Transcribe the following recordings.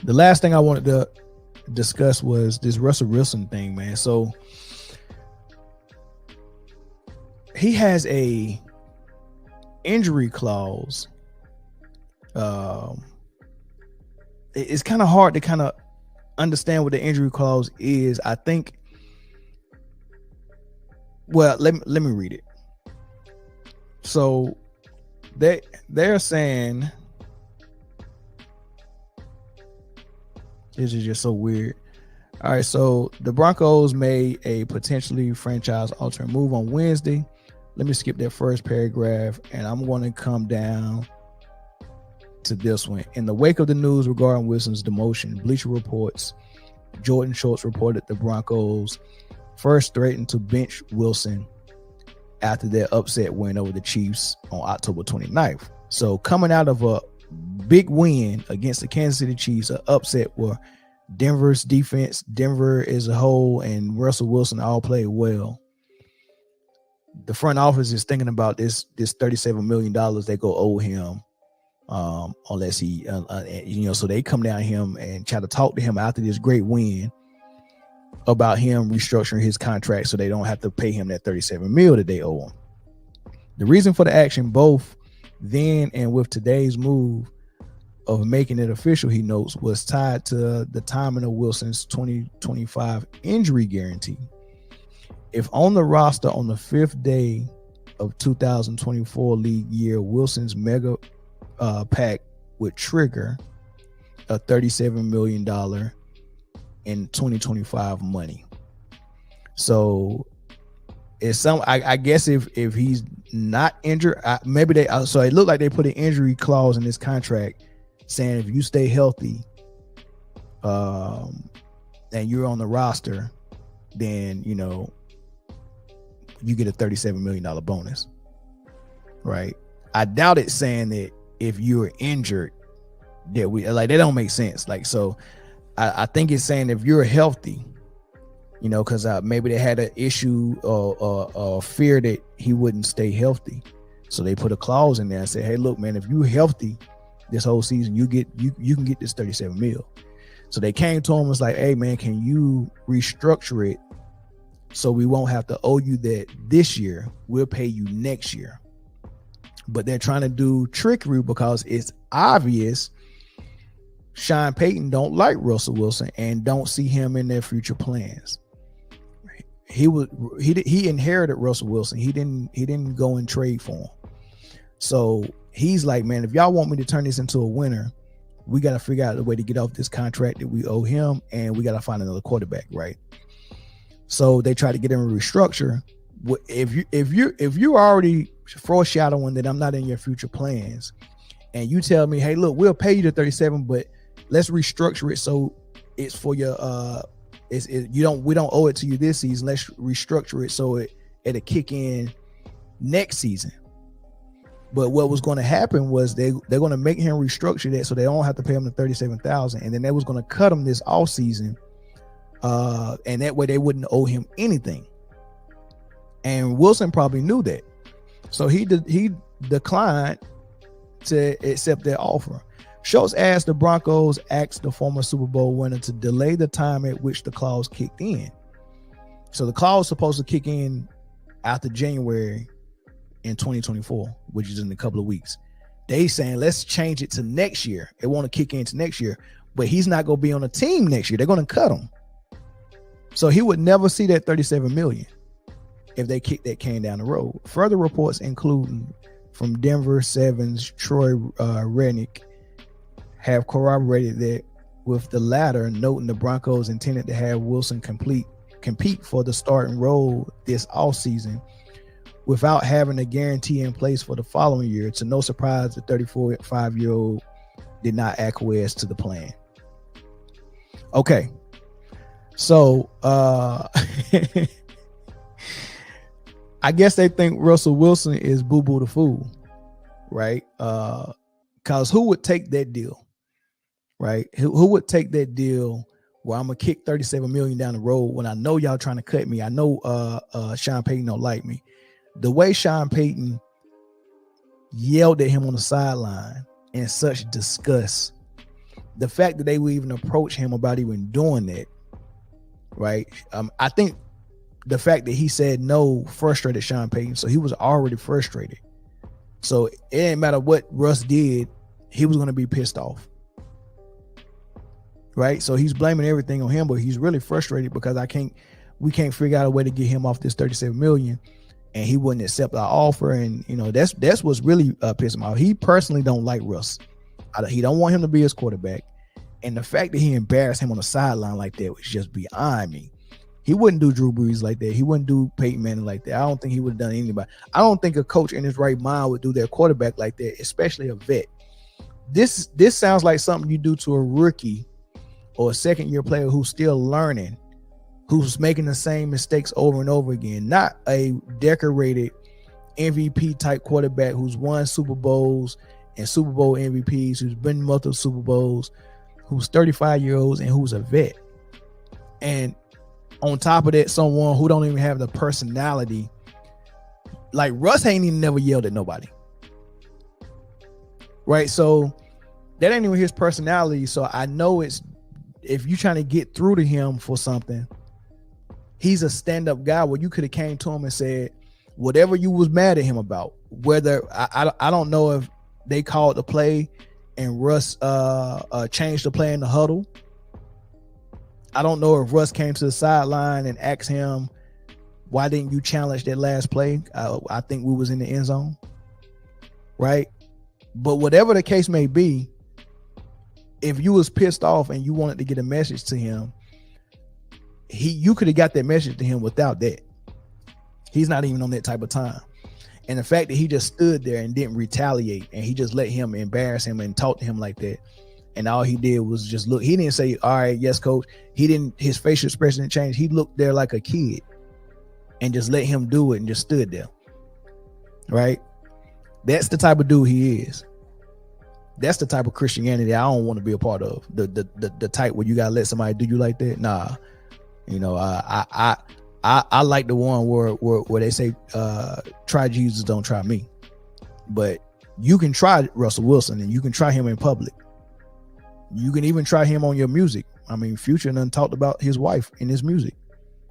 The last thing I wanted to discuss was this Russell Wilson thing, man. So he has a injury clause. It's kind of hard to kind of understand what the injury clause is. I think. Well, let me read it. So they're saying, this is just so weird. All right, so the Broncos made a potentially franchise-altering move on Wednesday. Let me skip that first paragraph, and I'm going to come down to this one. In the wake of the news regarding Wilson's demotion, Bleacher Report's Jordan Schultz reported the Broncos first threatened to bench Wilson after their upset win over the Chiefs on October 29th. So coming out of a big win against the Kansas City Chiefs, an upset where Denver's defense, Denver as a whole, and Russell Wilson all played well. The front office is thinking about this $37 million they go owe him, unless he, so they come down him and try to talk to him after this great win about him restructuring his contract so they don't have to pay him that $37 million that they owe him. The reason for the action, both then and with today's move of making it official, he notes, was tied to the timing of Wilson's 2025 injury guarantee. If on the roster on the fifth day of 2024 league year, Wilson's mega pack would trigger a $37 million in 2025 money. So it's some, I guess if he's not injured, maybe they, so it looked like they put an injury clause in this contract saying if you stay healthy and you're on the roster, then you get a $37 million bonus, right? I doubt it saying that if you're injured that that don't make sense. Like, so I think it's saying if you're healthy, because maybe they had an issue or fear that he wouldn't stay healthy, so they put a clause in there and say, hey, look, man, if you're healthy this whole season, you can get this $37 million. So they came to him and was like, hey, man, can you restructure it so we won't have to owe you that this year? We'll pay you next year. But they're trying to do trickery because it's obvious Sean Payton don't like Russell Wilson and don't see him in their future plans. He inherited Russell Wilson. He didn't go and trade for him. So he's like, man, if y'all want me to turn this into a winner, we got to figure out a way to get off this contract that we owe him, and we got to find another quarterback, right? So they try to get him a restructure. If you're already foreshadowing that I'm not in your future plans, and you tell me, hey, look, we'll pay you the 37, but let's restructure it so it's for your we don't owe it to you this season. Let's restructure it so it'll kick in next season. But what was going to happen was they're going to make him restructure that so they don't have to pay him the $37,000, and then they was going to cut him this off season, and that way they wouldn't owe him anything. And Wilson probably knew that, so he declined to accept their offer. Schultz asked the Broncos, the former Super Bowl winner, to delay the time at which the clause kicked in. So the clause is supposed to kick in after January in 2024, which is in a couple of weeks. They saying, let's change it to next year. It want to kick into next year, but he's not going to be on a team next year. They're going to cut him. So he would never see that $37 million if they kick that can down the road. Further reports, including from Denver Sevens, Troy Rednick, have corroborated that, with the latter noting the Broncos intended to have Wilson compete for the starting role this offseason without having a guarantee in place for the following year. To no surprise, the 35-year-old did not acquiesce to the plan. Okay, so I guess they think Russell Wilson is Boo-Boo the Fool, right? Because who would take that deal? Right? Who would take that deal where I'm gonna kick $37 million down the road when I know y'all trying to cut me? I know Sean Payton don't like me. The way Sean Payton yelled at him on the sideline in such disgust the fact that they would even approach him about even doing that, right? I think the fact that he said no frustrated Sean Payton, so he was already frustrated. So it didn't matter what Russ did, he was going to be pissed off, right? So he's blaming everything on him, but he's really frustrated because we can't figure out a way to get him off this $37 million, and he wouldn't accept our offer. And that's what's really pissing him off. He personally don't like Russ. He don't want him to be his quarterback, and the fact that he embarrassed him on the sideline like that was just beyond me. He wouldn't do Drew Brees like that. He wouldn't do Peyton Manning like that. I don't think he would have done anybody. I don't think a coach in his right mind would do their quarterback like that, especially a vet. This sounds like something you do to a rookie or a second-year player who's still learning, who's making the same mistakes over and over again, not a decorated MVP-type quarterback who's won Super Bowls and Super Bowl MVPs, who's been in multiple Super Bowls, who's 35 years old and who's a vet. And on top of that, someone who don't even have the personality. Like Russ ain't even never yelled at nobody. Right? So that ain't even his personality. So I know if you're trying to get through to him for something, he's a stand-up guy where you could have came to him and said whatever you was mad at him about, whether I don't know if they called the play and Russ changed the play in the huddle. I don't know if Russ came to the sideline and asked him, why didn't you challenge that last play? I think we was in the end zone, right? But whatever the case may be, if you was pissed off and you wanted to get a message to him, you could have got that message to him without that. He's not even on that type of time. And the fact that he just stood there and didn't retaliate and he just let him embarrass him and talk to him like that. And all he did was just look. He didn't say, all right, yes, coach. His facial expression didn't change. He looked there like a kid and just let him do it and just stood there. Right? That's the type of dude he is. That's the type of Christianity I don't want to be a part of. The type where you gotta let somebody do you like that. Nah. I like the one where they say, try Jesus, don't try me. But you can try Russell Wilson and you can try him in public. You can even try him on your music. I mean, Future done talked about his wife in his music.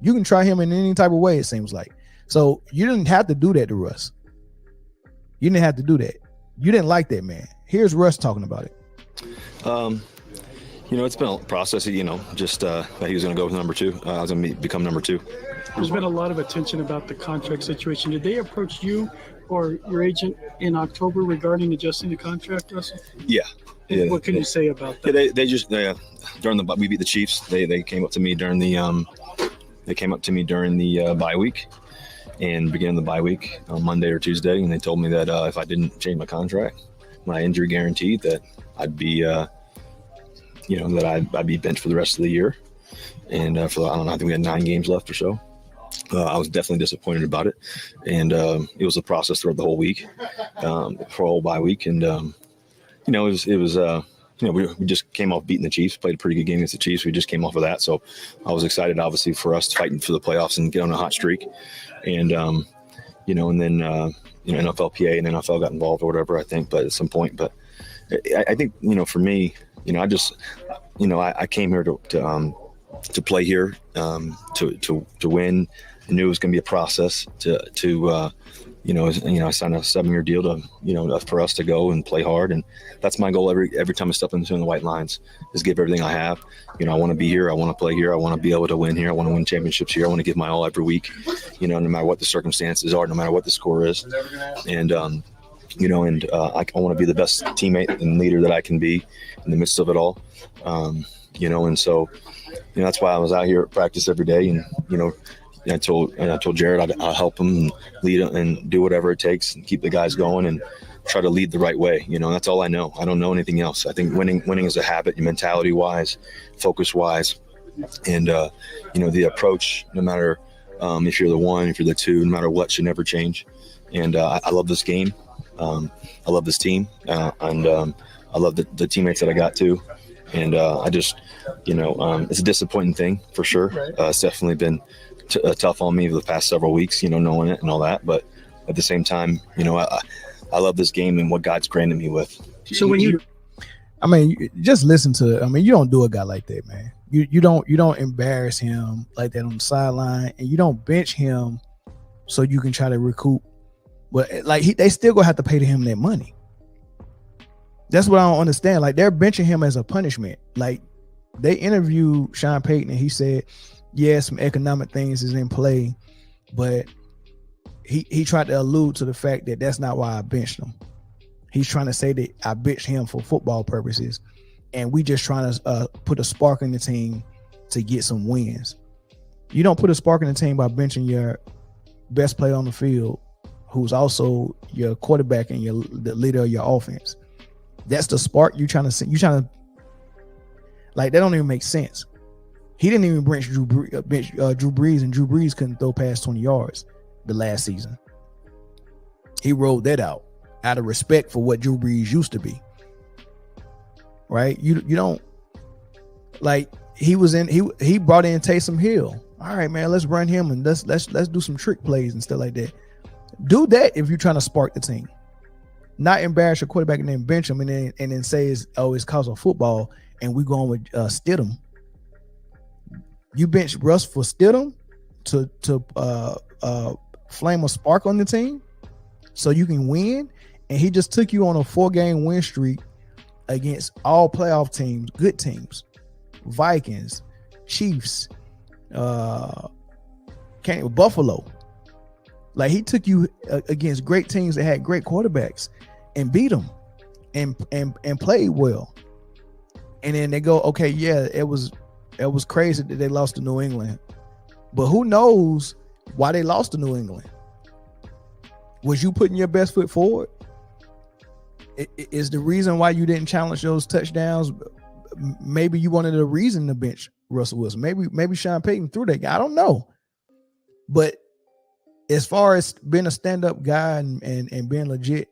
You can try him in any type of way, it seems like. So you didn't have to do that to Russ. You didn't have to do that. You didn't like that, man. Here's Russ talking about it. It's been a process, just that he was going to go with number two. I was going to become number two. There's been a lot of attention about the contract situation. Did they approach you or your agent in October regarding adjusting the contract, Russell? Yeah. Yeah, what can you say about that? We beat the Chiefs. They came up to me during the bye week and beginning of the bye week on Monday or Tuesday, and they told me that if I didn't change my contract, my injury guaranteed, that I'd be I'd be benched for the rest of the year. And I think we had 9 games left or so. I was definitely disappointed about it, and it was a process throughout the whole week, for a whole bye week, and. We just came off beating the Chiefs, played a pretty good game against the Chiefs. We just came off of that. So I was excited, obviously, for us fighting for the playoffs and get on a hot streak. And, and then NFLPA and NFL got involved or whatever, I think, but at some point. But I think, for me, I came here to play here, to win. I knew it was going to be a process I signed a 7-year deal to, for us to go and play hard. And that's my goal every time I step into the white lines is give everything I have. I want to be here. I want to play here. I want to be able to win here. I want to win championships here. I want to give my all every week, no matter what the circumstances are, no matter what the score is. And, I want to be the best teammate and leader that I can be in the midst of it all. And so, that's why I was out here at practice every day and, I told Jared I'll help him and lead and do whatever it takes and keep the guys going and try to lead the right way. That's all I know. I don't know anything else. I think winning is a habit, mentality wise, focus wise, and the approach. No matter if you're the 1, if you're the 2, no matter what, should never change. And I love this game. I love this team, and I love the teammates that I got to. And I just, it's a disappointing thing for sure. It's definitely been tough on me the past several weeks, knowing it and all that. But at the same time, I love this game and what God's granted me with. So when you, I mean, just listen to it. I mean, you don't do a guy like that, man. You don't embarrass him like that on the sideline, and you don't bench him so you can try to recoup. But like they still gonna have to pay him that money. That's what I don't understand. Like they're benching him as a punishment. Like they interviewed Sean Payton and he said, yeah, some economic things is in play, but he tried to allude to the fact that that's not why I benched him. He's trying to say that I benched him for football purposes, and we just trying to put a spark in the team to get some wins. You don't put a spark in the team by benching your best player on the field, who's also your quarterback and the leader of your offense. That's the spark you trying to like. That don't even make sense. He didn't even bench Drew Brees, and Drew Brees couldn't throw past 20 yards the last season. He rolled that out of respect for what Drew Brees used to be. Right? You don't like he brought in Taysom Hill. All right, man, let's run him and let's do some trick plays and stuff like that. Do that if you're trying to spark the team. Not embarrass your quarterback and then bench him and then say it's cause of football and we going with Stidham. You bench Russ for Stidham to flame a spark on the team so you can win, and he just took you on a 4-game win streak against all playoff teams, good teams, Vikings, Chiefs, Buffalo. Like he took you against great teams that had great quarterbacks and beat them and played well. And then they go, okay, yeah, it was crazy that they lost to New England, but who knows why they lost to New England? Was you putting your best foot forward? Is the reason why you didn't challenge those touchdowns? Maybe you wanted a reason to bench Russell Wilson. Maybe Sean Payton threw that guy. I don't know. But as far as being a stand-up guy and being legit,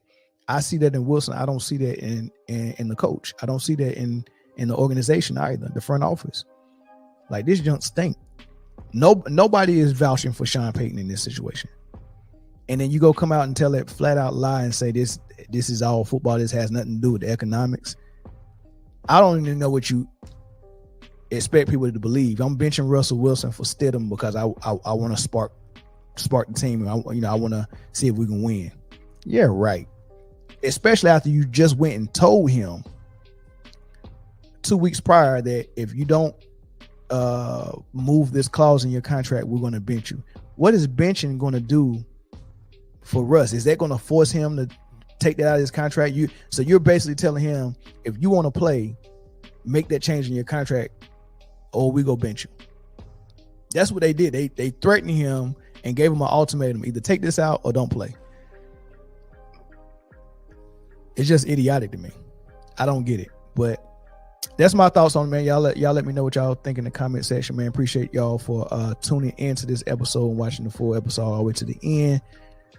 I see that in Wilson. I don't see that in the coach. I don't see that in the organization either, the front office. Like this junk stink. Nobody is vouching for Sean Payton in this situation. And then you go come out and tell that flat out lie and say this is all football. This has nothing to do with the economics. I don't even know what you expect people to believe. I'm benching Russell Wilson for Stidham because I want to spark the team. And I want to see if we can win. Yeah, right. Especially after you just went and told him 2 weeks prior that if you don't move this clause in your contract, we're going to bench you. What is benching going to do for Russ? Is that going to force him to take that out of his contract? So you're basically telling him, if you want to play, make that change in your contract or we go bench you. That's what they did. They threatened him and gave him an ultimatum. Either take this out or don't play. It's just idiotic to me. I don't get it. But that's my thoughts on it, man. Y'all let me know what y'all think in the comment section, man. Appreciate y'all for tuning into this episode and watching the full episode all the way to the end.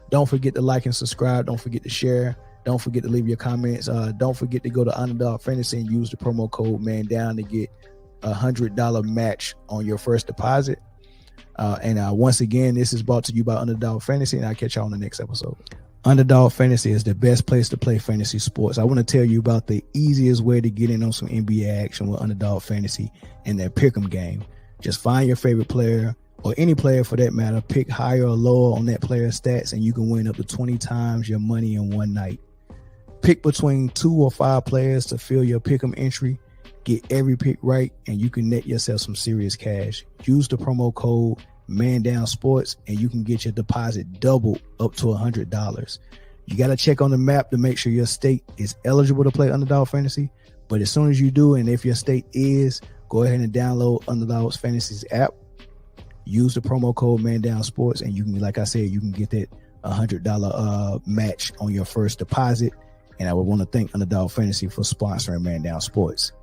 Don't forget to like and subscribe. Don't forget to share. Don't forget to leave your comments. Don't forget to go to Underdog Fantasy and use the promo code MANDOWN to get $100 match on your first deposit. And once again, this is brought to you by Underdog Fantasy, and I'll catch y'all on the next episode. Underdog Fantasy is the best place to play fantasy sports. I want to tell you about the easiest way to get in on some NBA action with Underdog Fantasy and their pick'em game. Just find your favorite player, or any player for that matter, pick higher or lower on that player's stats, and you can win up to 20 times your money in one night. Pick between 2 or 5 players to fill your pick'em entry. Get every pick right, and you can net yourself some serious cash. Use the promo code MANDOWNSPORTS, and you can get your deposit doubled up to $100. You got to check on the map to make sure your state is eligible to play Underdog Fantasy. But as soon as you do, and if your state is, go ahead and download Underdog Fantasy's app. Use the promo code MANDOWNSPORTS, and you can, like I said, you can get that $100 match on your first deposit. And I would want to thank Underdog Fantasy for sponsoring Man Down Sports.